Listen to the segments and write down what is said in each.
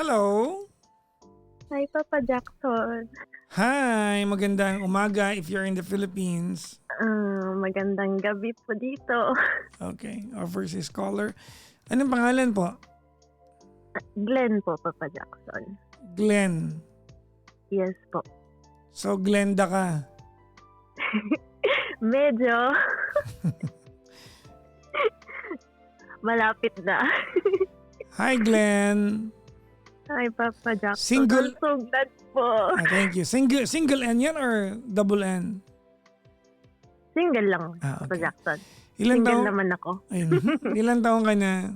Hello? Hi, Papa Jackson. Hi, magandang umaga if you're in the Philippines. Magandang gabi po dito. Okay, our first is caller. Anong pangalan po? Glenn po, Papa Jackson. Glenn. Yes po. So, Glenda ka. Medyo. Malapit na. Hi, Glenn. Hi, Papa Jackson. Single- I'm so glad po. Thank you. Single N yan or double N? Single lang, Ah, Papa okay. Jackson. Ilan Single taong? naman ako. Ayun. Ilan taong ka na?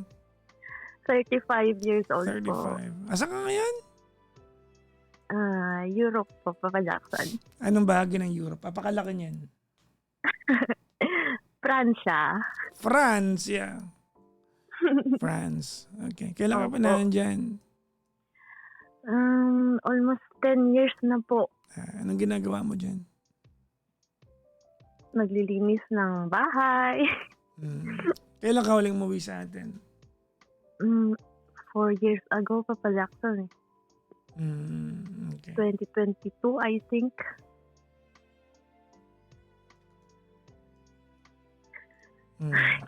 35 years old 35. po. Asa ka ngayon? Europe po, Papa Jackson. Anong bahagi ng Europe? Papakalaki niyan. Pransya. France, yeah. France. Okay. Kailan ka pa Opo. nandyan? Almost 10 years na po. Anong ginagawa mo dyan? Naglilinis ng bahay. Kailan ka huling umuwi sa atin? 4 years ago, Papa Jackson. Okay. 2022, I think.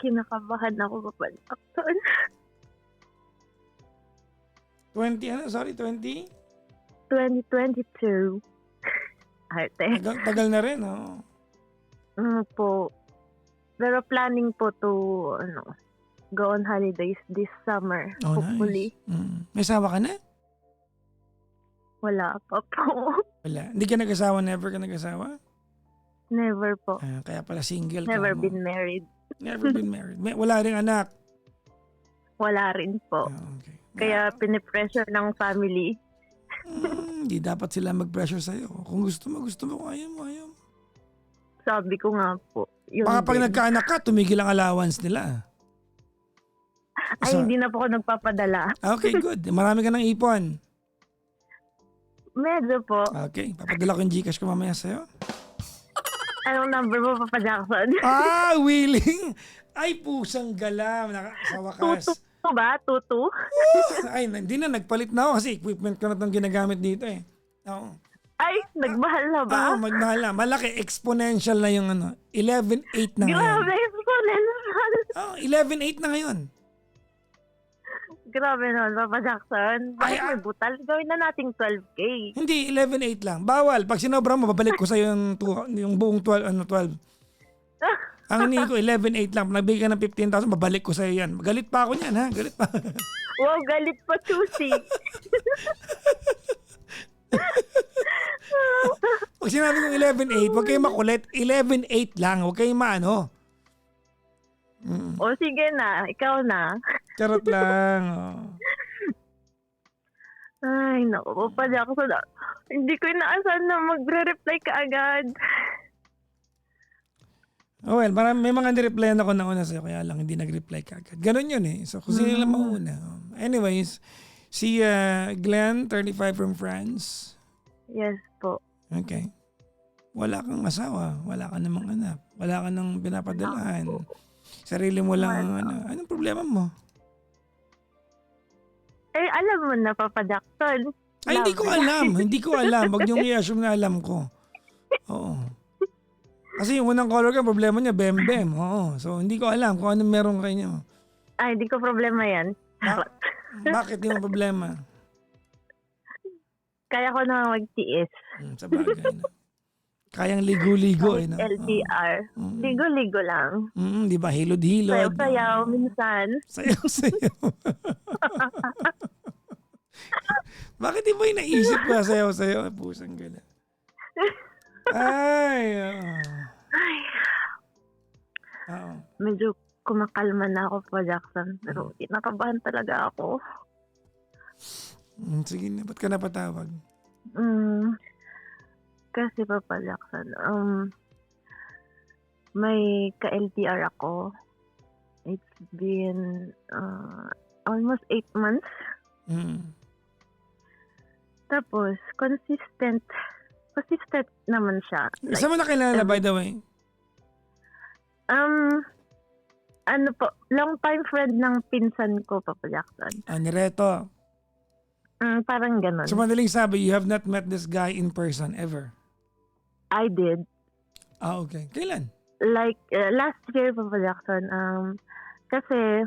Kinakabahan ako, Papa Jackson. 20? 2022. Arte. Tagal na rin, oh. Po. Pero planning po to, go on holidays this summer. Oh, hopefully. nice. May asawa ka na? Wala pa po. Wala. Hindi ka nag-asawa? Never ka nag-asawa? Never po. Kaya pala single ka Never mo. been married. Never been married. Wala ring anak? Wala rin po. Okay. Kaya pinipressure ng family. Hindi dapat sila mag-pressure sa'yo. Kung gusto mo, kung ayaw mo, ayaw mo. Sabi ko nga po. Yun Baka pag din. nagkaanak ka, tumigil ang allowance nila. Ay, hindi na po ako nagpapadala. Okay, good. Marami ka ng ipon. Medyo po. Okay, papadala ko yung Gcash ko mamaya sa'yo. Anong number mo, Papa Jackson? Willing! Ay, pusang galam. Sa wakas. Tutu ba? Tutu? Ay, hindi na. Nagpalit na ako kasi equipment ko na itong ginagamit dito eh. Oo. Ay, nagmahal na ba? Magmahal na. Malaki. Exponential na yung 11.8 na ngayon. Grabe, exponential. 11.8 na ngayon. Grabe nun, Papa Jackson. Bakit may butal? Gawin na nating 12K. Hindi, 11.8 lang. Bawal. Pag sinobra mo, babalik ko sa'yo yung buong 12. Ang hindi ko, 11.8 lang. Nagbigay ka ng 15,000, babalik ko sa'yo yan. Galit pa ako niyan, ha? Galit pa. Wow, galit pa, Chusi. Pag sinabi kong 11.8, huwag kayong makulit. 11.8 lang. Huwag kayong maano. O sige na, ikaw na. Charot lang. Oh. Ay, naku, Papa Jackson. Hindi ko inaasahan na magre-reply ka agad. Oh well, may mga nireplyan ako na una sa'yo kaya lang hindi nag-reply ka agad. Ganun yun eh. So kung sino lang mauna. Anyways, si Glenn, 35 from France. Yes po. Okay. Wala kang asawa. Wala ka namang anak. Wala ka nang pinapadalaan. Sarili mo lang ang Anong problema mo? Eh, alam mo na, Papa Jackson. Ay, hindi ko alam. Hindi ko alam. Wag niyong i-assume na alam ko. Oo. Kasi yung unang caller ka, problema niya, bem-bem. Oo. So, hindi ko alam kung anong meron kayo. Ay, hindi ko problema yan. Bakit yung problema? Kaya ko na magtiis. Sa bagay na. Kayang ligo-ligo eh. No? LDR. Ligo-ligo lang. Di ba? Hilod-hilod. Sayaw-sayaw minsan. Sayaw-sayaw. Bakit di ba yung naisip ko sayaw-sayaw? Pusang gala. Ay. Medyo kumakalma na ako, Papa Jackson. Pero kinakabahan talaga ako. Sige na. Ba't ka napatawag? Kasi, Papa Jackson, may ka-LDR ako. It's been almost 8 months. Tapos, consistent naman siya. Saan mo nakilala, by the way? Ano po, long time friend ng pinsan ko, Papa Jackson. Nireto. Parang ganon. So madaling sabi, you have not met this guy in person ever? I did. Okay. Kailan? Like, last year, Papa Jackson, kasi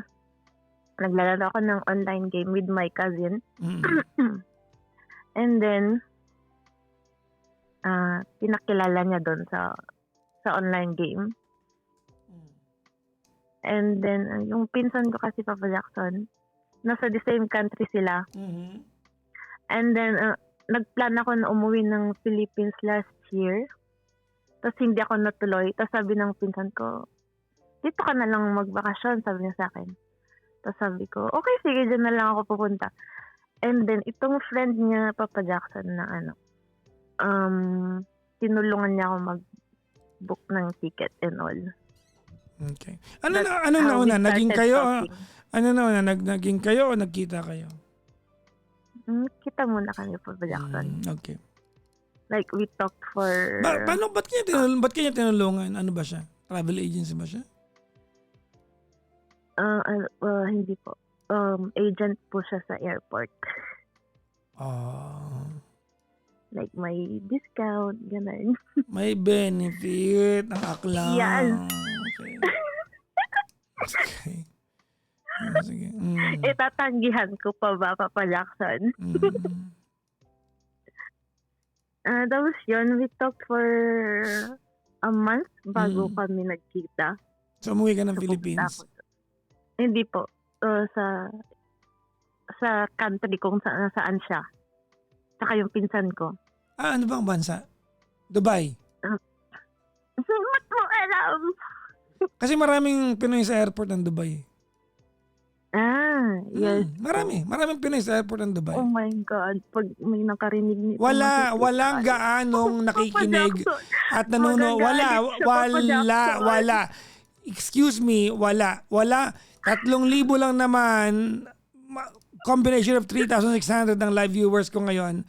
naglalaro ako ng online game with my cousin. And then, pinakilala niya doon sa online game. And then, yung pinsan ko kasi, Papa Jackson, nasa the same country sila. And then, nagplan ako na umuwi ng Philippines last year. Tapos hindi ako natuloy. Tapos sabi ng pinsan ko, dito ka na lang magbakasyon, sabi niya sa akin. Tapos sabi ko, okay, sige, dyan na lang ako pupunta. And then, itong friend niya, Papa Jackson, na tinulungan niya ako mag-book ng ticket and all. Okay. Ano na una? Naging kayo? Ano na una? Naging kayo o nagkita kayo? Kita muna kami, Papa Jackson. Okay. Like, we talked for... Ba't kanya tinulungan? Ano ba siya? Travel agency ba siya? Hindi po. Agent po siya sa airport. Like, may discount, gano'n. May benefit. Ang aklang. Yan. Okay. Sige. Itatanggihan ko pa ba, Papa Jackson? Tapos yun, we talked for a month bago kami nagkita. So, umuwi ka ng Philippines? Hindi po. Sa country kung saan siya. Saka yung pinsan ko. Ano bang bansa? Dubai? Ba't mo alam? Kasi maraming Pinoy sa airport ng Dubai. Yes. Maraming Pinoy sa airport ng Dubai. Oh my God. Pag may nakarinig nito. Walang gaanong nakikinig at nanuno. Wala. Excuse me, wala. 3,000 lang naman. Combination of 3,600 ng live viewers ko ngayon.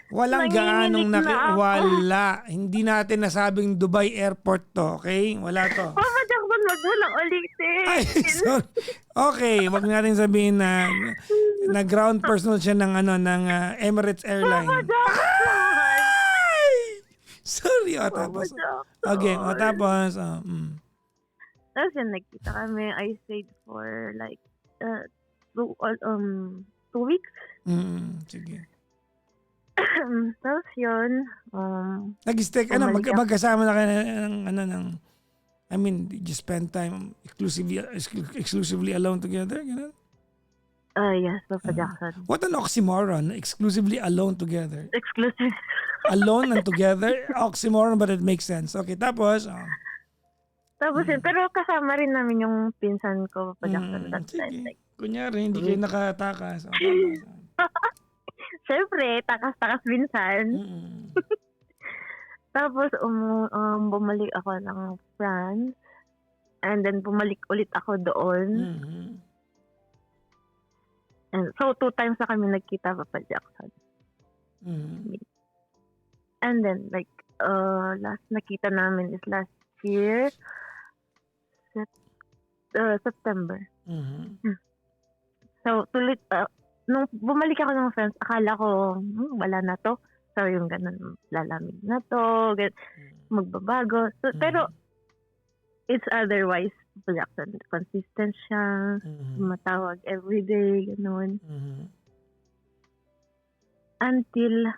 Walang gaanong wala. Hindi natin nasabing Dubai Airport to, okay? Wala to. Papa Jackson, wag mo lang ulitin. Ay, sorry. Okay, wag natin sabihin na ground personnel siya ng Emirates Airline. Papa Jackson! Ay! Sorry, tapos. Okay, tapos. Tapos yun, nagkita kami. I stayed for like 2 weeks. Sige. Tapos yun, nag-stay ka magkasama na kayo ng I mean, did you spend time exclusively alone together? Ganun? Yes, Papa Jackson. What an oxymoron, exclusively alone together. Exclusive. Alone and together, oxymoron, but it makes sense. Okay, tapos? Tapos yun, pero kasama rin namin yung pinsan ko, Papa Jackson. Sige. Kunyari, hindi kayo nakatakas. Siyempre, takas-takas minsan. Tapos, bumalik ako ng France. And then, bumalik ulit ako doon. And so, 2 times na kami nagkita, Papa Jackson. And then, like, last nakita namin is last year, September. So, tuloy, nung bumalik ako ng France, akala ko, wala na to. So, yung ganun, lalamig na to, magbabago. So, pero, it's otherwise, Jackson, consistent siya, matawag everyday, ganun. Until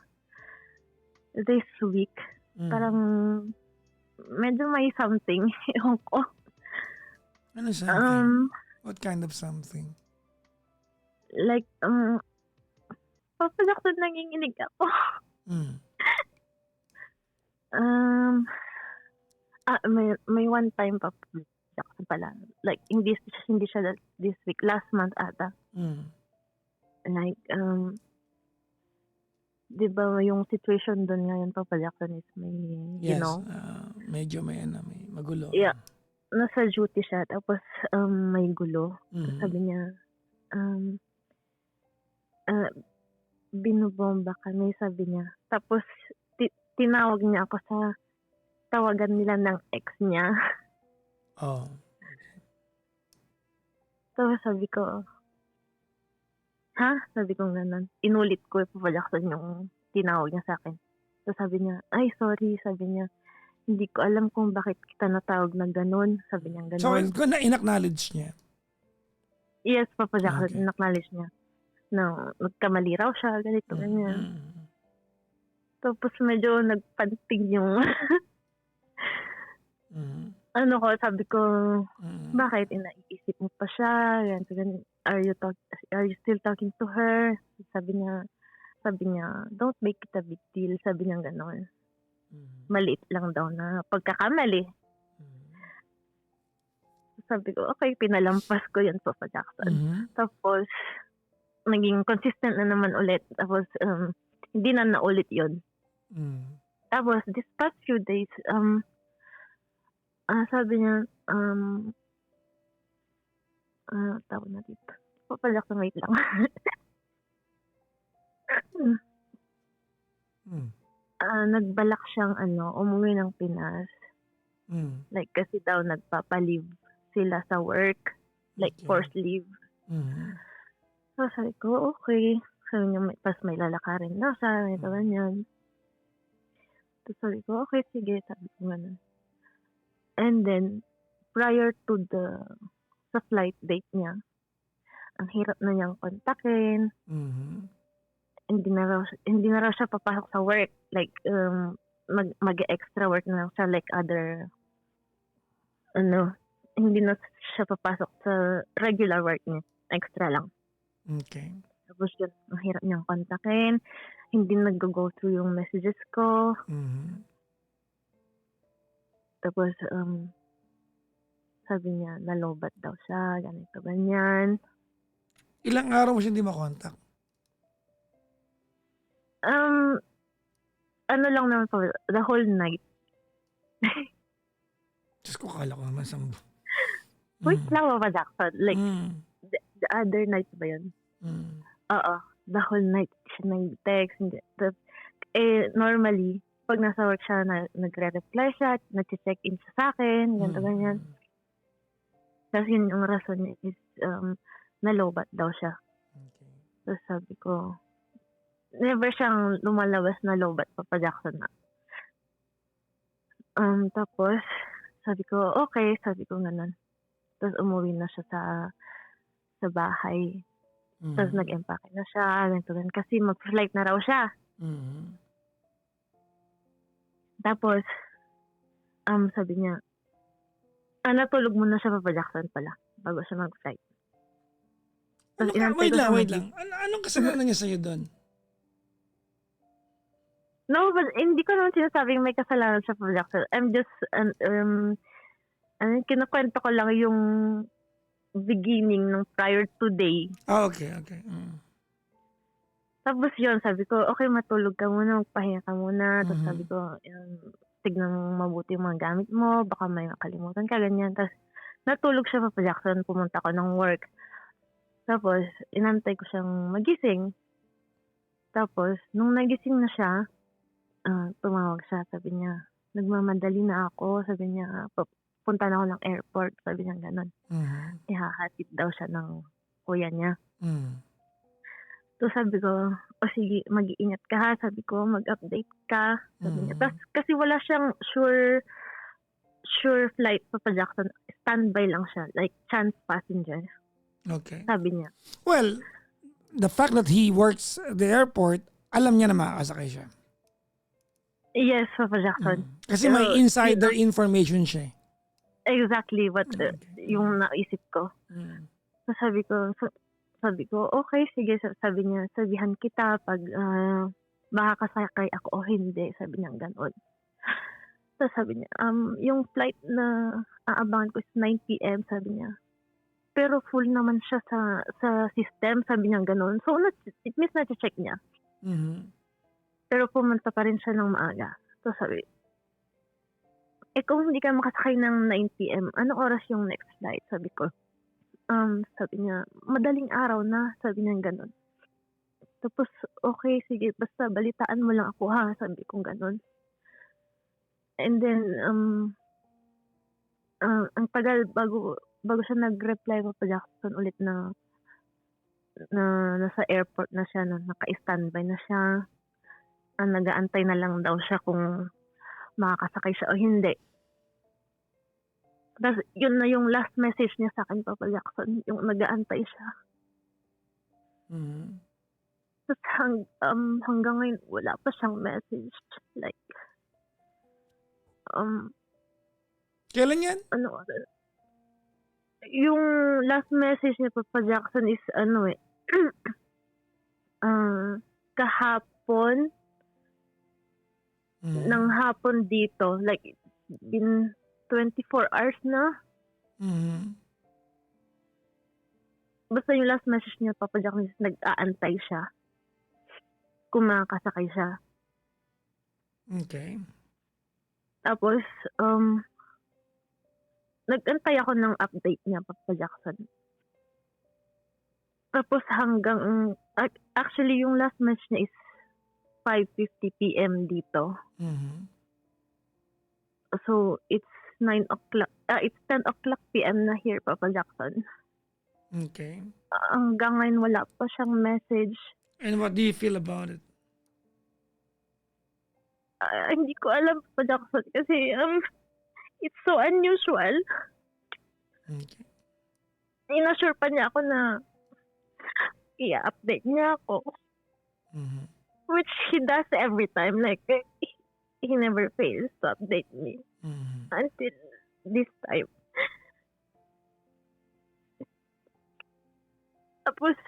this week, parang, medyo may something, yung ko. Ano something? What kind of something? Like, Papa Jackson, nanginginig ako. May one time pa Jackson pala. Like, hindi siya this week. Last month ata. Like, di ba yung situation doon ngayon, Papa Jackson, is may, yes, you know? Medyo may magulo. Yeah. Nasa duty siya, tapos may gulo. Sabi niya, binubomba kami, sabi niya. Tapos, tinawag niya ako sa tawagan nila ng ex niya. Oh. Tapos sabi ko, Ha? Sabi ko gano'n. Inulit ko Papa Jackson yung tinawag niya sa akin. So sabi niya, "Ay sorry," sabi niya, "Hindi ko alam kung bakit kita natawag na gano'n." Sabi niya So, gano'n. kung na-acknowledge niya. Yes, Papa Jackson, Okay. in-acknowledge niya na nagkamali raw siya, ganito, ganyan. Mm. Tapos medyo nagpantig yung Mm. ano ko, sabi ko, Mm. "Bakit naiisip mo pa siya, ganito, ganyan. Are you still talking to her?" Sabi niya, "Don't make it a big deal." Sabi niya gano'n. Mm. Maliit lang daw na pagkakamali. Sabi ko, "Okey." Pinalampas ko 'yun, Papa Jackson. Mhm. Tapos naging consistent na naman ulit. Tapos, hindi na naulit 'yun. Mm. Tapos this past few days, sabi niya, tawag na dito, Papa Jackson, wait lang. Hmm. Nagbalak siyang umuwi ng Pinas. Hmm. Like kasi daw nagpapa-leave sila sa work, like Okay. forced leave. Mhm. So sabi ko, "Okey." Sabi niya may lalakarin daw siya, ganito, Mm. ganyan. Tapos sabi ko, "Okey, sige." Sabi ko gano'n. And then prior to sa flight date niya, ang hirap na niyang kontakin, Mhm. hindi na raw siya papasok sa work, like, mag-e-extra work na lang siya like other hindi na siya papasok sa regular work niya, extra lang. Okay. Tapos yun, ang hirap niyang kontakin, hindi naggo-go through yung messages ko. Mhm. Tapos, sabi niya na-lowbat daw siya, ganito, ganyan. Ilang araw mo siya hindi ma-contact? Um, Ano lang naman po, the whole night. Diyos ko, akala ko naman Wait Hmm. lang, Papa Jackson, like Hmm. the other night ba yun? Hmm. Oo, the whole night siya nag-text, hindi normally 'pag nasa work siya nagre-reply siya, nagche-check-in siya sa'kin, ganito, ganyan. Mm. Tas yun yung rason niya is, na-lowbat daw siya. Okay. Tas sabi ko, never siyang lumalabas na lowbat, Papa Jackson na. Tapos sabi ko, "Okey," sabi ko gano'n. Tas umuwi na siya sa bahay. Tas Mhm. nag-empake na siya, ganito, ganyan, kasi mag-flight na raw siya. Mhm. Tapos, sabi niya, natulog muna siya, Papa Jackson, pala bago siya mag-flight. Tas inantay Wait ko lang, siyang wait lang. magising. Anong kasalanan niya sa'yo dun? No, but hindi ko naman sinasabing may kasalanan siya, Papa Jackson. I'm just kinukuwento ko lang yung beginning nung prior to day. Okay, okay. Mm. Tapos yun, sabi ko, "Okey, matulog ka muna, magpahinga ka muna." Tapos sabi Mhm. ko, "Tignan mabuti yung mga gamit mo, baka may makalimutan ka," ganyan. Tas natulog siya, Papa Jackson, pumunta ako ng work. Tapos inantay ko siyang magising. Tapos nung nagising na siya, tumawag siya, sabi niya, "Nagmamadali na ako." Sabi niya, "Papunta na ako ng airport." Sabi niya gano'n. Mhm. Ihahatid daw siya ng kuya niya. Hmm. So sabi ko, "O sige, mag-iingat ka ha." Sabi ko, "Mag-update ka." Sabi niya. Tas Mhm. kasi wala siyang sure flight, Papa Jackson, standby lang siya, like chance passenger, Okay. sabi niya. Well, the fact that he works at the airport, alam niya na makakasakay siya. Yes, Papa Jackson. Kasi may Yun insider ang information siya, eh. exactly what, Okay. yung naisip ko. Mm. So sabi ko, "Okey, sige." Sabi niya, "Sabihan kita 'pag, makakasakay ako o hindi." Sabi niyang gano'n. Tas sabi niya, "Yung flight na aabangan ko is 9 PM." Sabi niya. "Pero full naman siya sa system." Sabi niyang gano'n. So it means nache-check niya. Mhm. Pero pumunta pa rin siya ng maaga. So sabi, kung hindi ka makasakay ng 9 PM, anong oras yung next flight?" Sabi ko. Sabi niya, "Madaling araw na." Sabi niyang gano'n. Tapos, "Okey, sige, basta balitaan mo lang ako ha." Sabi kong gano'n. And then, ang tagal bago siya nag-reply, Papa Jackson, ulit na na nasa airport na siya, na naka-standby na siya. Nag-aantay na lang daw siya kung makakasakay siya o hindi. Tapos yun na yung last message niya sa akin, Papa Jackson, yung nag-aantay siya. Mhm. Tapos hanggang ngayon, wala pa siyang message. Like, Kailan yan? ano, yung last message niya, Papa Jackson, is kahapon, Mhm. ng hapon dito. Like, it's been 24 hours na. Mhm. Basta yung last message niya, Papa Jackson, is nag-aantay siya kung makakasakay siya. Okay. Tapos, nag-antay ako ng update niya, Papa Jackson. Tapos hanggang, actually yung last message niya is 5:50 p.m. dito. Mhm. So, it's 9 o'clock, it's 10 o'clock p.m. na here, Papa Jackson. Okay. Hanggang ngayon wala pa siyang message. And what do you feel about it? Hindi ko alam, Papa Jackson, kasi it's so unusual. Okay. Inassure pa niya ako na i-update niya ako. Mhm. Which he does every time. Like, he never fails to update me Mhm. until this time. Tapos,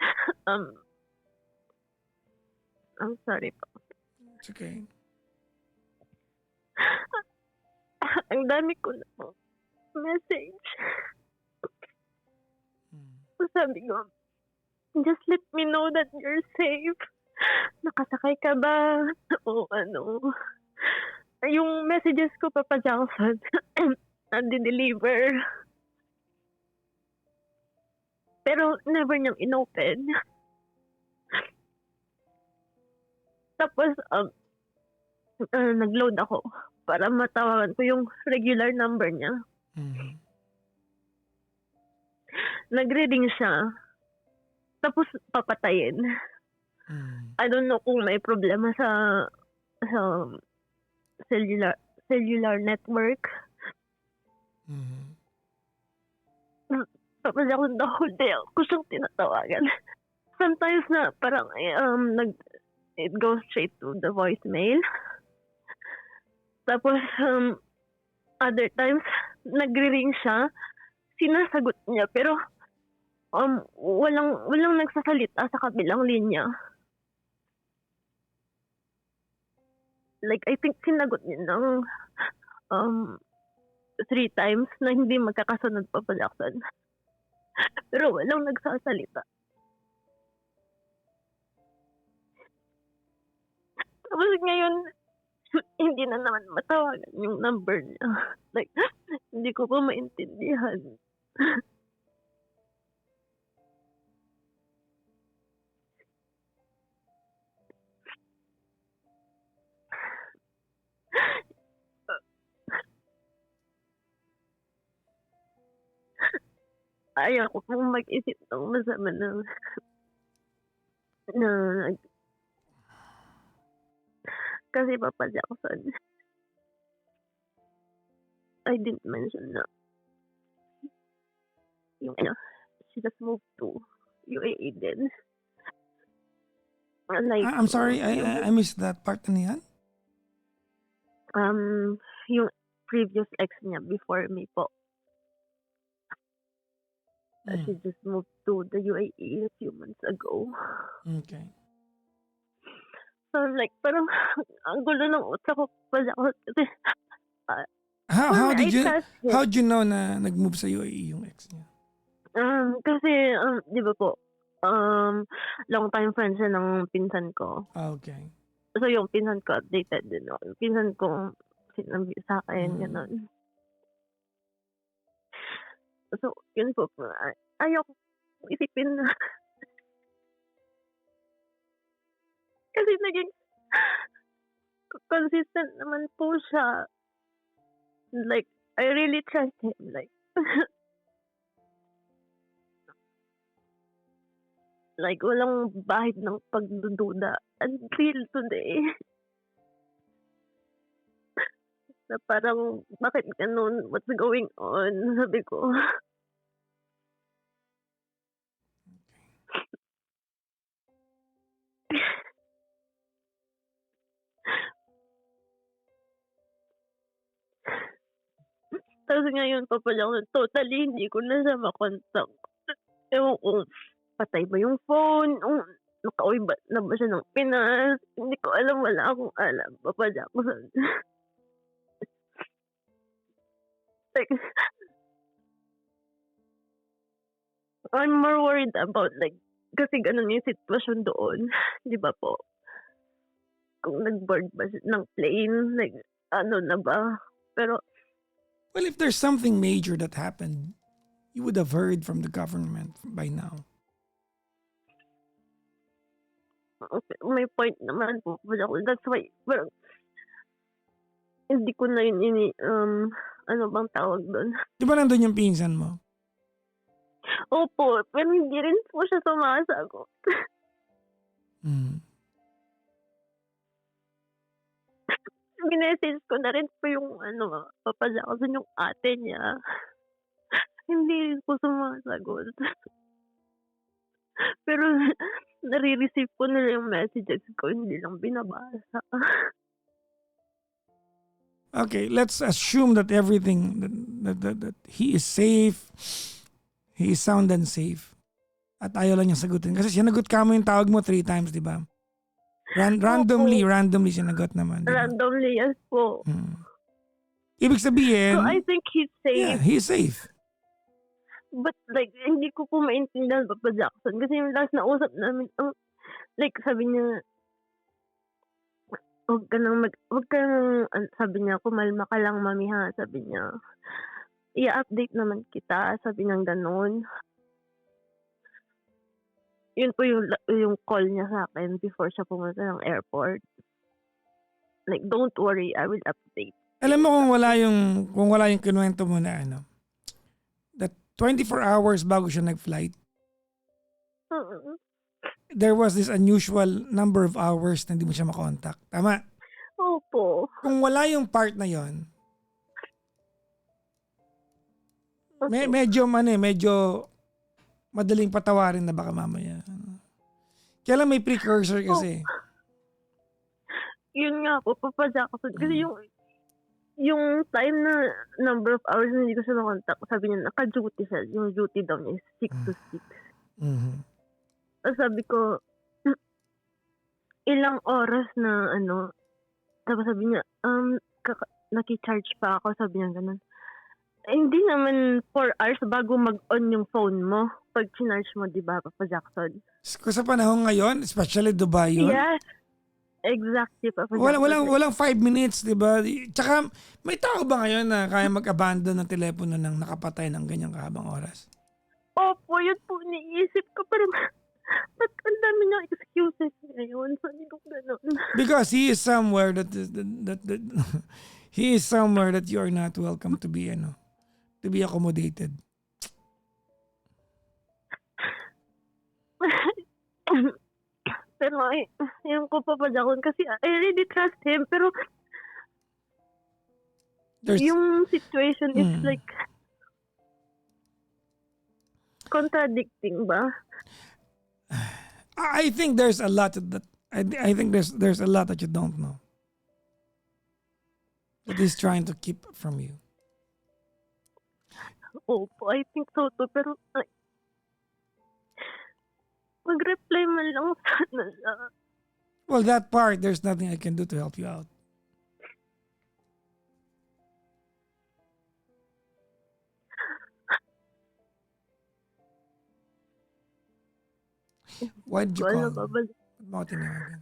I'm sorry po. It's okay. Ang dami ko na po message. Sabi ko, just let me know that you're safe. Nakasakay ka ba? O ano. Yung messages ko, Papa Jackson, nadi-deliver. Pero never niyang inopen. Tapos, nag-load ako para matawagan ko yung regular number niya. Mhm. Nag-reading siya. Tapos, papatayin. Mhm. I don't know kung may problema sa cellular network. Mhm. Tapos ako the whole day ako siyang tinatawagan. Sometimes na parang it goes straight to the voicemail. Tapos other times nagre-ring siya, sinasagot niya pero walang nagsasalita sa kabilang linya. Like, I think sinagot niya ng 3 times na hindi magkakasunod, Papa Jackson. Pero walang nagsasalita. Tapos ngayon, hindi na naman matawagan yung number niya. Like, hindi ko pa maintindihan. Ayaw ko pong mag-isip ng masama na kasi Papa Jackson, I didn't mention na yung she just moved to UAE din. Like, I'm sorry, I missed that part. Ano yan? yung previous ex niya before me po. She just moved to the UAE a few months ago. Okay. So, like, parang ang gulo ng utak ko pala ako kasi How did you know na nag-move sa UAE yung ex niya? kasi, di ba po, long time friend siya ng pinsan ko. Okay. So, yung pinsan ko, updated din ako. Yung pinsan ko, sinabi sa akin, gano'n. So, yun po, ayaw ko isipin na. Kasi naging consistent naman po siya. Like, I really trust him. Like, Like, walang bahid ng pagdududa until today. Na parang, bakit ganun? What's going on? Sabi ko. Tapos ngayon pa pala ako, totally hindi ko na siya makontak. Ewan ko, patay ba yung phone? O nakauwi ba na ba siya ng Pinas? Hindi ko alam, wala akong alam. Papa Jackson. Like, I'm more worried about like, kasi ganun yung sitwasyon doon. Di ba po? Kung nag-board ba siya ng plane, like, ano na ba? Pero, Well, if there's something major that happened, you would have heard from the government by now. may point naman po. That's why, parang, hindi ko na yun ano bang tawag doon? Di ba nandun yung pinsan mo? Opo, pero hindi rin po siya sumasagot. Mm. Minessage ko na rin po yung Papa Jackson, yung ate niya. Hindi rin po sumasagot. Pero nare-receive ko nila yung messages ko, hindi lang binabasa. Okay, let's assume that everything that he is safe, he is sound and safe. At ayaw lang niya sagutin. Kasi sinagot ka mo yung tawag mo 3 times, di ba? Randomly sinagot naman. Diba? Randomly, yes po. Ibig sabihin, So I think he's safe. yeah, he's safe. But like, hindi ko po maintindihan Papa Jackson. Kasi yung last na usap namin, like sabi niya, sabi niya, kumalma ka lang mami ha, sabi niya. I-update naman kita, sabi niya gano'n. Yun po yung call niya sa akin before siya pumunta ng airport. Like, don't worry, I will update. Alam mo kung wala yung kinuwento mo na that 24 hours bago siya nag-flight, there was this unusual number of hours na hindi mo siya makontak. Tama? Opo. Kung wala yung part na yon, medyo madaling patawarin na baka mamaya. Kaya lang may precursor kasi. Yun nga po, Papa Jackson. Kasi yung time na number of hours na hindi ko siya makontak, sabi niya, naka-duty siya. Yung duty daw niya is 6 to 6. Mm-hmm. Tapos sabi ko, ilang oras na tapos sabi niya, naki-charge pa ako, sabi niya ganun. Hindi naman 4 hours bago mag-on yung phone mo pag chinarge mo, di ba, Papa Jackson? Kung sa panahon ngayon, especially Dubai yun. Yes. Exactly, Papa Jackson. Walang 5 minutes, di ba? Tsaka, may tao ba ngayon na kaya mag-abandon ng telepono ng nakapatay ng ganyang kahabang oras? Opo, yun po niisip ko. Pero, ba't ang dami niyang excuses ngayon? Sabi ko gano'n. Because he is somewhere that he is somewhere that you are not welcome to be accommodated. Pero yun ko Papa Jackson kasi I really trust him, pero yung situation is like contradicting ba? I think there's a lot that I think there's a lot that you don't know that he's trying to keep from you. Opo, I think so too. Pero mag-reply man lang sana siya. Well, that part, there's nothing I can do to help you out. Why did you call? Ba't mo ako tinawagan?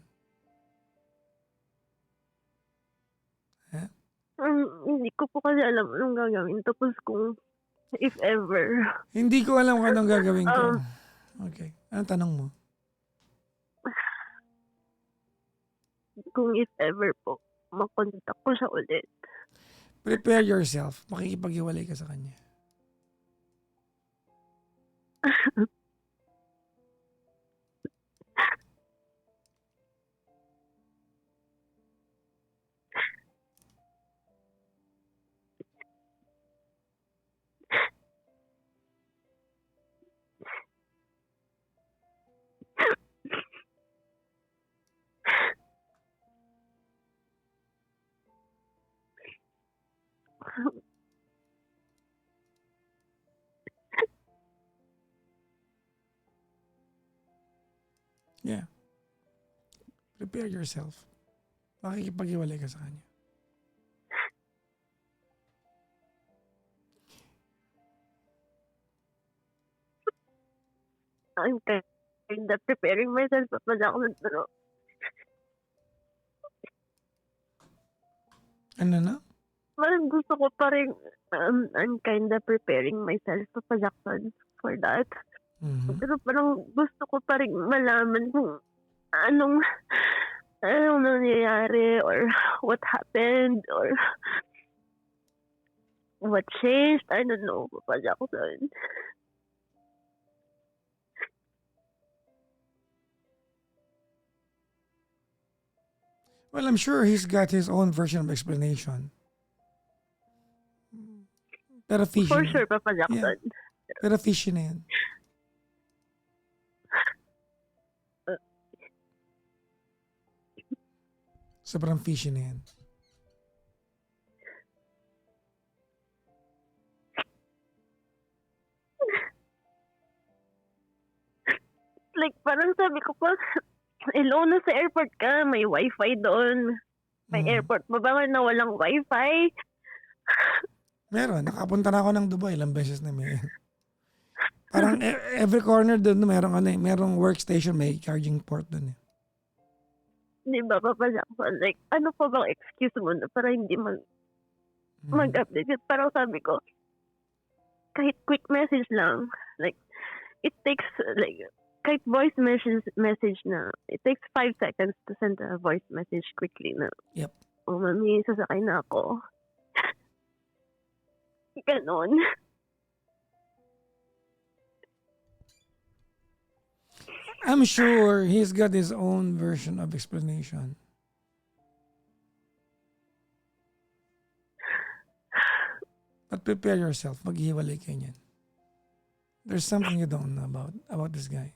Hindi ko po kasi alam anong gagawin. Tapos kung if ever. Hindi ko alam kung anong gagawin ko. Okay. Anong tanong mo? Kung if ever po, makontak ko siya ulit. Prepare yourself. Makikipaghiwalay ka sa kanya. Yeah. Prepare yourself. Makikipag-iwalay ka sa kanya. I'm kind of preparing myself Papa Jackson, pero Ano na? parang gusto ko pa rin, I'm kind of preparing myself Papa Jackson for that. Mhm. Pero parang gusto ko pa rin malaman kung anong nangyayari or what happened or what changed. I don't know, Papa Jackson. Well, I'm sure he's got his own version of explanation. Pero fishy For na. sure, Papa Yeah. Jackson. Pero fishy na yan. Sobrang fishy na yan. Like, parang sabi ko pa, hello, nasa airport ka, may wifi doon. May airport pa ba na walang wifi? Meron. Nakapunta na ako ng Dubai. Ilang beses na may. Parang every corner doon merong workstation, may charging port doon eh. Di ba, Papa Jackson? Like, ano pa bang excuse mo na para hindi mag-update? Parang sabi ko, kahit quick message lang, like, it takes, like, kahit voice message na, it takes 5 seconds to send a voice message quickly na, Yep. oh, mami, sasakay na ako. Ganon. I'm sure he's got his own version of explanation. But prepare yourself. Maghihiwalay kayo niyan. There's something you don't know about this guy.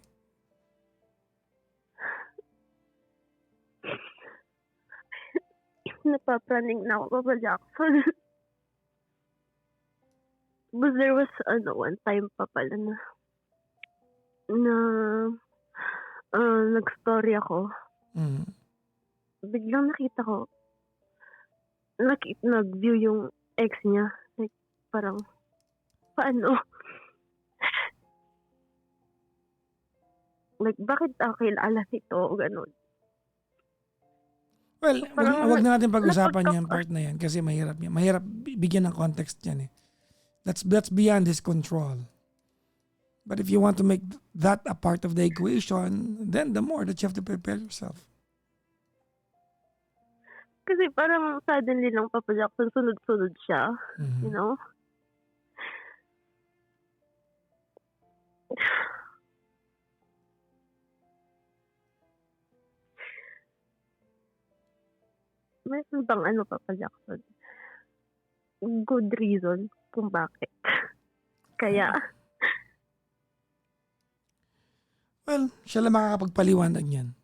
Napapraning na ako, Papa Jackson. But there was, one time pa pala na nag-story ako. Mm. Biglang nakita ko, nag-view yung ex niya. Like, parang, paano? Like, bakit ako kilala nito? Ganon. Well, Parang wag na natin pag-usapan yung napagkaka- part na yan kasi mahirap yan. Mahirap bigyan ng context yan eh. That's beyond his control. But if you want to make that a part of the equation, then the more that you have to prepare yourself. Kasi parang suddenly lang, Papa Jackson, sunod-sunod siya. Mhm. You know? Meron bang Papa Jackson? Good reason kung bakit. Kaya, Well, siya lang makakapagpaliwanag niyan.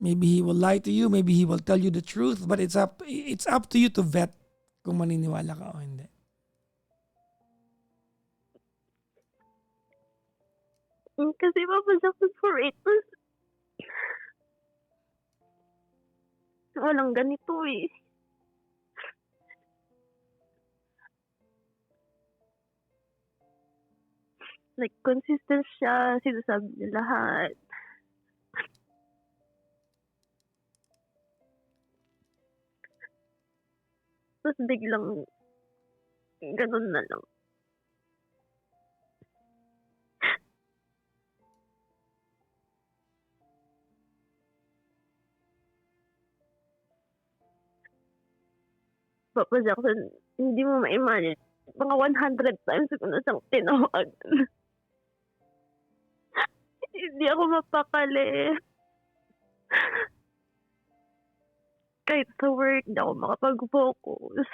Maybe he will lie to you, maybe he will tell you the truth, but it's up to you to vet kung maniniwala ka o hindi. kasi Papa Jackson for 8 months, walang ganito eh. Like, consistent siya, sinasabi niya lahat. Tapos biglang, ganun na lang. Papa Jackson, hindi mo ma-imagine. Mga 100 times ko na siyang tinawagan. Hindi ako mapakali. Kahit sa work, hindi ako makapag-focus.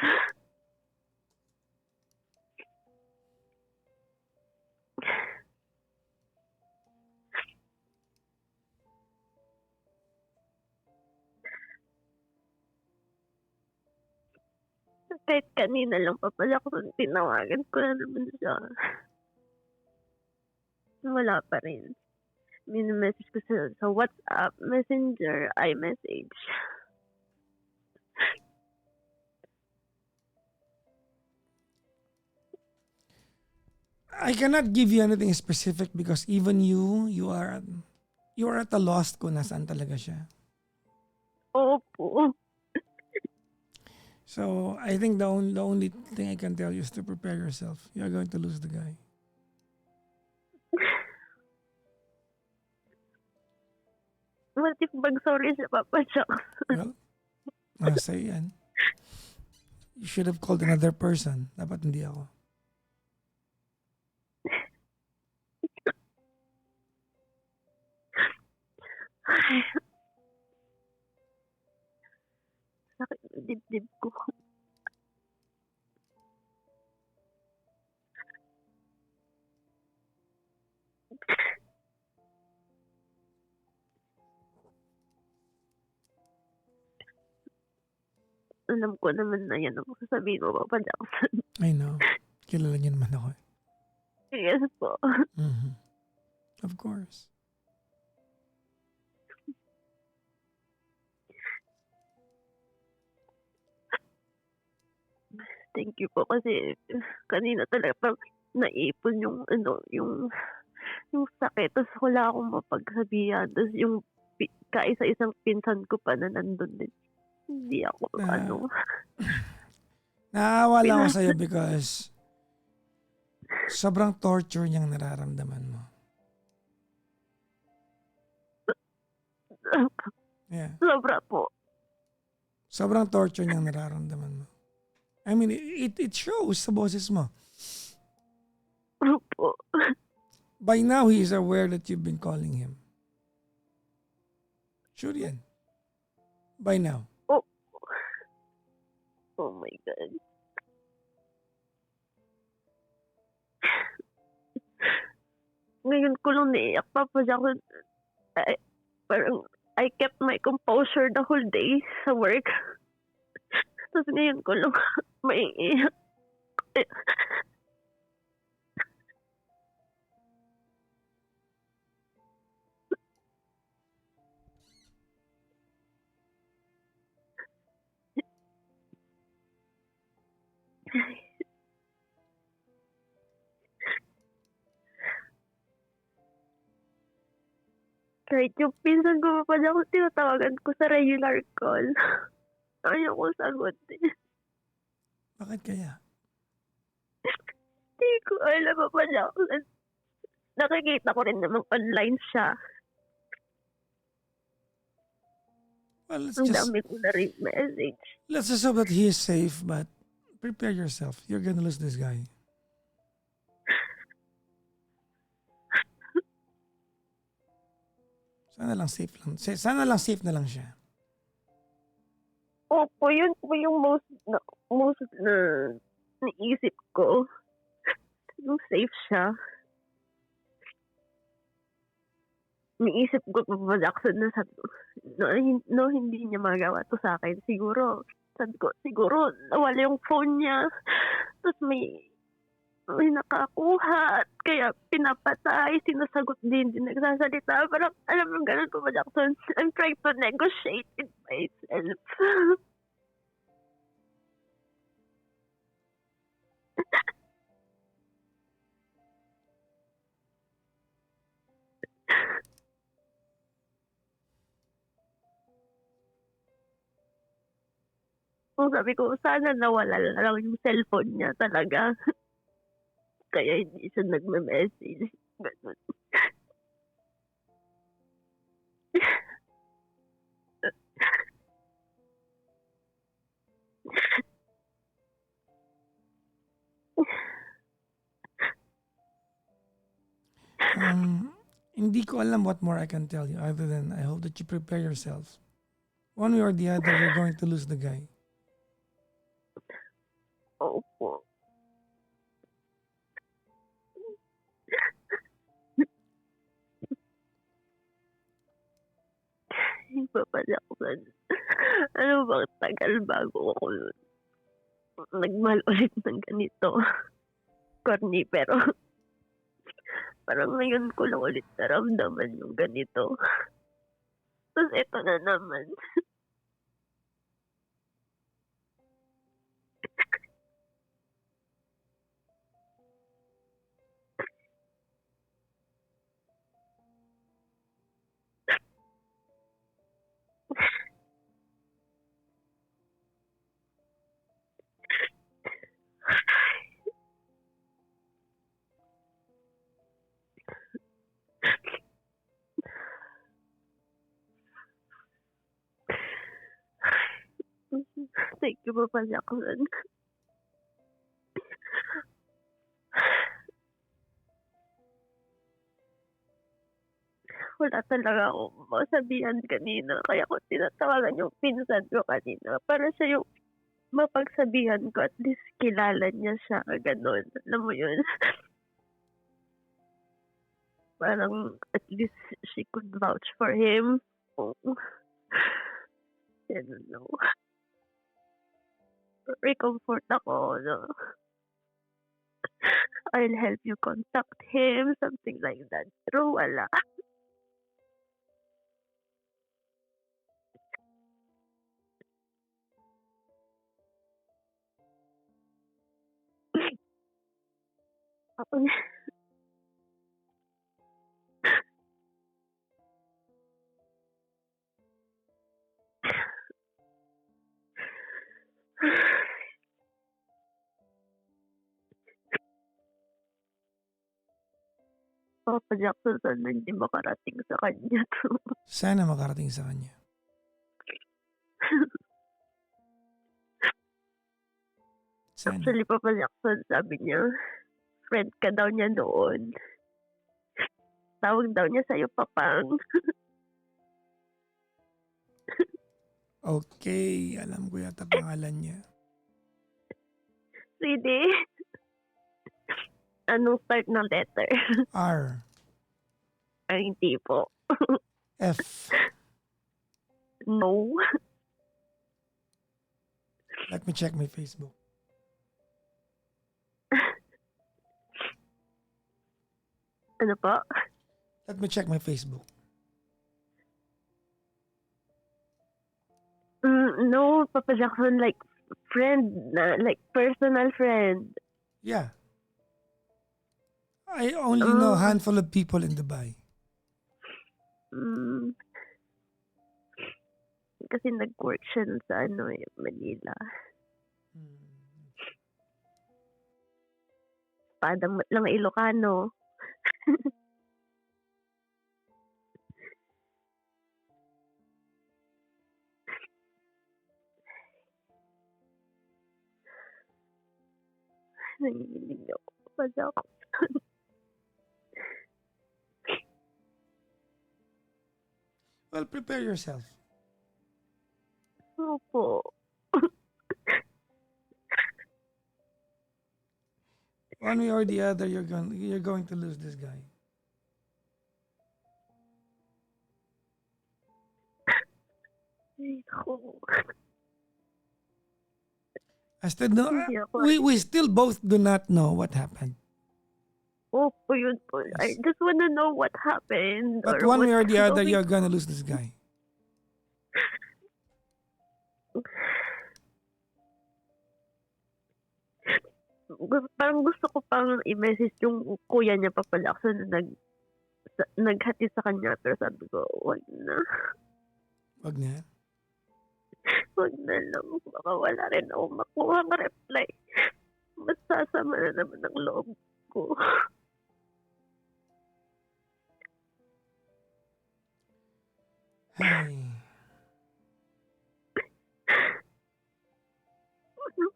Kahit kanina lang, Papa Jackson, tinawagan ko na naman siya. Wala pa rin. Mini-message ko sa WhatsApp, Messenger, iMessage. I cannot give you anything specific because even you are at a loss kung nasaan talaga siya. Opo. So, I think the only thing I can tell you is to prepare yourself. You're going to lose the guy. What if mag-sorry siya, Papa Jackson? Well, nasa yan. You should have called another person. Dapat hindi ako. Sakit ng dibdib ko. Alam ko naman na yan ang sasabihin mo, Papa Jackson. I know. Kilala niyo naman ako. Yes po. Mhm. Of course. Thank you po kasi kanina talaga pag naipon yung yung sakit. Tapos wala akong mapagsabihan. Tapos yung kaisa-isang pinsan ko pa na nandun din. Hindi ako Naawa lang ako sa'yo because sobrang torture niyang nararamdaman mo. Yeah. Sobra po. Sobrang torture niyang nararamdaman mo. I mean, it shows sa boses mo. Opo. By now, he is aware that you've been calling him. Sure yan. By now. Oh my God. Ngayon ko lang naiyak, Papa Jackson. I kept my composure the whole day sa work. Tapos ngayon ko lang maiiyak. Kahit yung pinsan ko pa ako tinatawagan ko sa regular call. Ayaw ko sagutin. Bakit kaya? Hindi ko alam pa ako. Nakikita ko rin namang online siya. Well, Ang dami ko na rin message. let's just hope that he is safe, but prepare yourself. You're gonna lose this guy. Sana lang safe lang. Sana lang safe na lang siya. Opo, yun po yung most na naisip ko. Yung safe siya. Naisip ko pa Jackson na sabi ko, no, hindi niya magawa to sa akin. Siguro nawala yung phone niya. Tapos may nakakuha. Kaya pinapatay, sinasagot din nagsasalita. Parang, alam mo, ganun po ba, Jackson? I'm trying to negotiate with myself. Kung sabi ko, sana nawala lang yung cellphone niya talaga. Kaya hindi siya nagme-message. Ganun. Hindi ko alam what more I can tell you other than I hope that you prepare yourself. One way or the other, you're going to lose the guy. Opo. Papajaksan. Ano bang tagal bago ako nagmahal ulit ng ganito. Corny, pero Parang ngayon ko lang ulit naramdaman yung ganito. Tapos eto na naman. Thank you, Papa Jackson. Wala talaga akong masabihan kanina. Kaya ko tinatawagan yung pinsan ko kanina. Para siya yung mapagsabihan ko. At least kilala niya siya. Ganon. Alam mo yun? Parang at least she could vouch for him. Oh. I don't know. Recomfort ako. No? I'll help you contact him. Something like that. Pero wala. Ako Papa Jackson, sana hindi makarating sa kanya to. Sana makarating sa kanya. Sana. Actually, Papa Jackson, sabi niya, friend ka daw niya noon. Tawag daw niya sa'yo, Papang. Okay, alam ko yata pangalan niya. Really? Anong start ng letter? R. Ay, hindi po. F. No. Let me check my Facebook. Ano po? Let me check my Facebook. No, Papa Jackson, like, friend, like, personal friend. Yeah. I only know a handful of people in Dubai. Kasi nag-work siya sa Manila. Padang lang Ilocano. Nanginginig ako. Papa Jackson. Well, prepare yourself. Opo. One way or the other, you're going to lose this guy. Ay, naku. I still know. Hindi ako. We still both do not know what happened. Opo, yun po. I just wanna know what happened. But or one way or what's the other, going- you're gonna lose this guy. Parang gusto ko pang i-message yung kuya niya, Papa Jackson, na naghati sa kanya. Pero sabi ko, wag na. Wag na. Wag na lang. Baka wala rin ako makuha ng reply. Mas sasama na naman ang loob ko. Ay.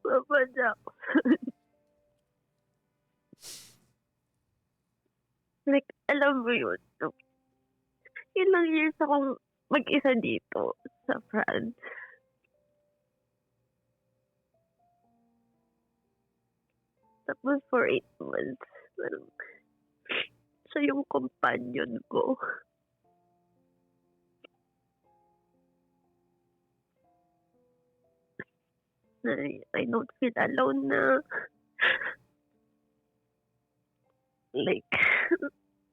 Papa Jackson. Like, alam mo yun. Ilang years akong mag-isa dito sa France. Tapos for 8 months, parang siya yung companion ko. I don't feel alone na. Like,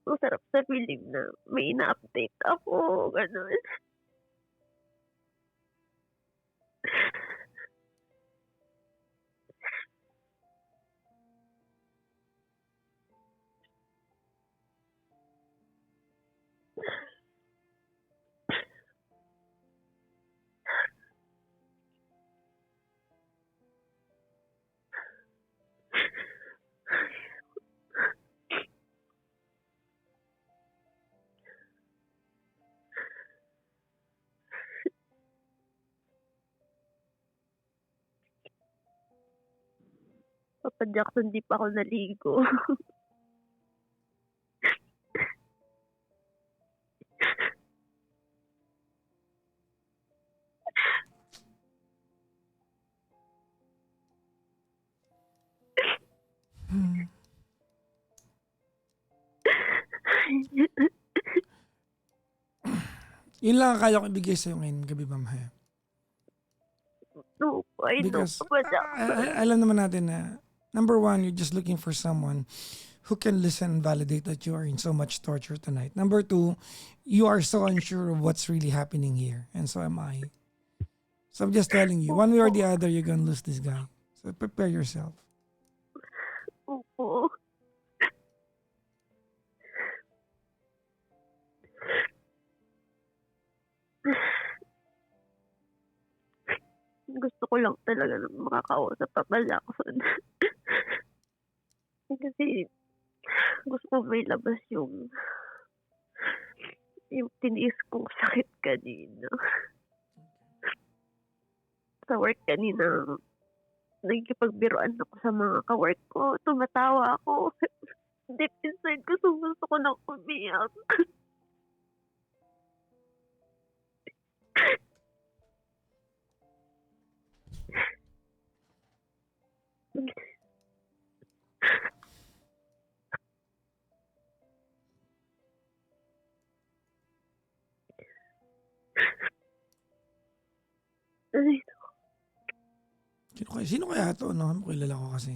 Masarap sa piling na may ina-update ako, gano'n. Papa Jackson, 'di pa ako naligo. Hmm. Yun lang ang kaya ko ibigay sa'yo ngayon gabi, ma'am. Ha? No, I know, Because Papa Jackson. alam naman natin na number one, you're just looking for someone who can listen and validate that you are in so much torture tonight. Number two, you are so unsure of what's really happening here. And so am I. So I'm just telling you, one way or the other, you're gonna lose this guy. So prepare yourself. Opo. Gusto ko lang talaga ng makakausap Papa Jackson. Kasi gusto ko mailabas yung tiniis kong sakit kanina. Sa work kanina, nagkipagbiruan ako sa mga ka-work ko. Tumatawa ako. Deep inside ko, gusto ko nang umiyak. Ay, Sino kaya ito? No? Kilala ko kasi.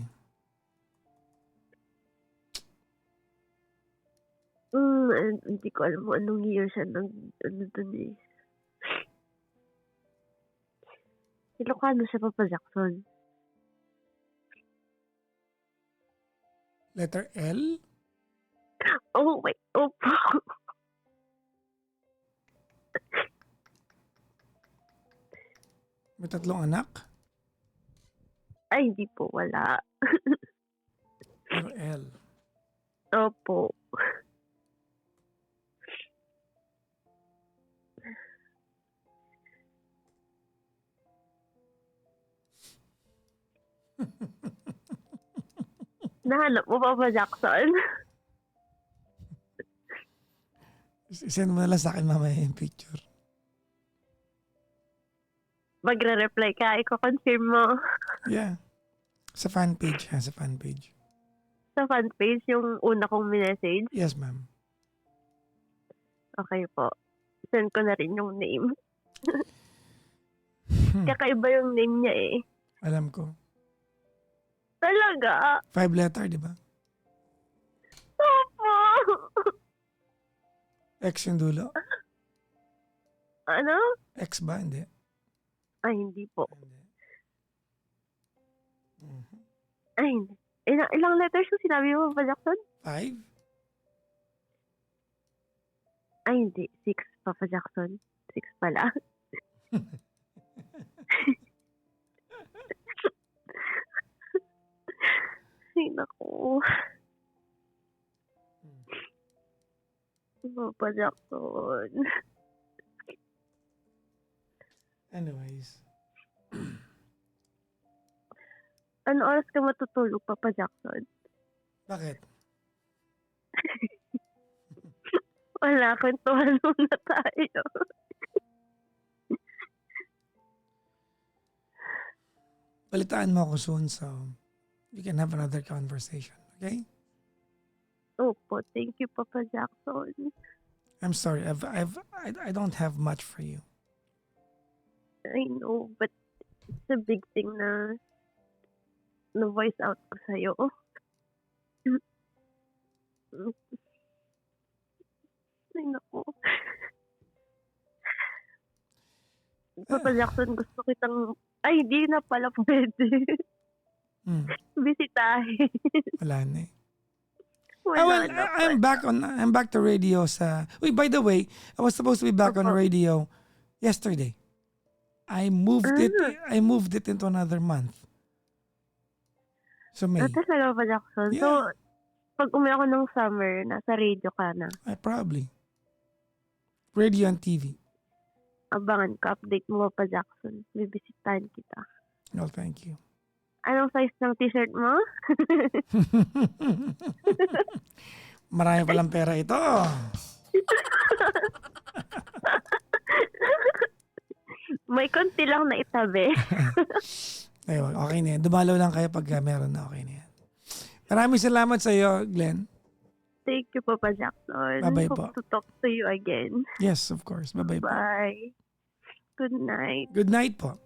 hindi ko alam kung anong year siya dun eh. Ilocano siya, Papa Jackson. Letter L? Oh, wait. Opo. May 3 anak? Ay, hindi po. Wala. Pero L. Opo. Nahanap mo, Papa Jackson? Send mo na lang sa akin mamaya yung picture. Magre-reply ka, i-confirm mo. Yeah. Sa fan page ha, sa fan page. Sa fan page, yung una kong message. Yes, ma'am. Okay po. Send ko na rin yung name. Kakaiba yung name niya eh. Alam ko. Talaga? 5 letter, di ba? Opo. X yung dulo. Ano? X ba? Hindi. Ay, hindi po. Hindi. Mhm. Ay, hindi. Ilang letters yung sinabi mo, Papa Jackson? 5? Ay, hindi. 6, Papa Jackson. 6 pala. Ay, naku. Papa Jackson. Anyways. Ano oras ka matutulog, Papa Jackson? Bakit? Wala, kwentuhan muna tayo. Balitaan mo ako soon so we can have another conversation. Okay? Opo, thank you, Papa Jackson. I'm sorry. I don't have much for you. I know, but it's a big thing na voice out ko sa'yo. Ay, naku. Papa Jackson, gusto kitang... Ay, di na pala pwede. Bisitahin. Wala na eh. Wala well, na I'm back to radio sa... Uy, by the way, I was supposed to be back on radio yesterday. I moved it into another month. So May. Talaga pa, Jackson. Yeah. So, pag umuwi ako ng summer, nasa radio ka na. Probably. Radio and TV. Abangan ka, update mo pa, Jackson. Bibisitahin kita. No, thank you. Anong size ng t-shirt mo? Marami palang pera ito. May konti lang na itabi. Ayun, okay na yan. Dumalaw lang kayo pag meron na, okay na yan. Maraming salamat sa iyo, Glenn. Thank you, Papa Jackson. Bye-bye Hope po. to talk to you again. Yes, of course. Bye-bye po. Bye. Good night. Good night po.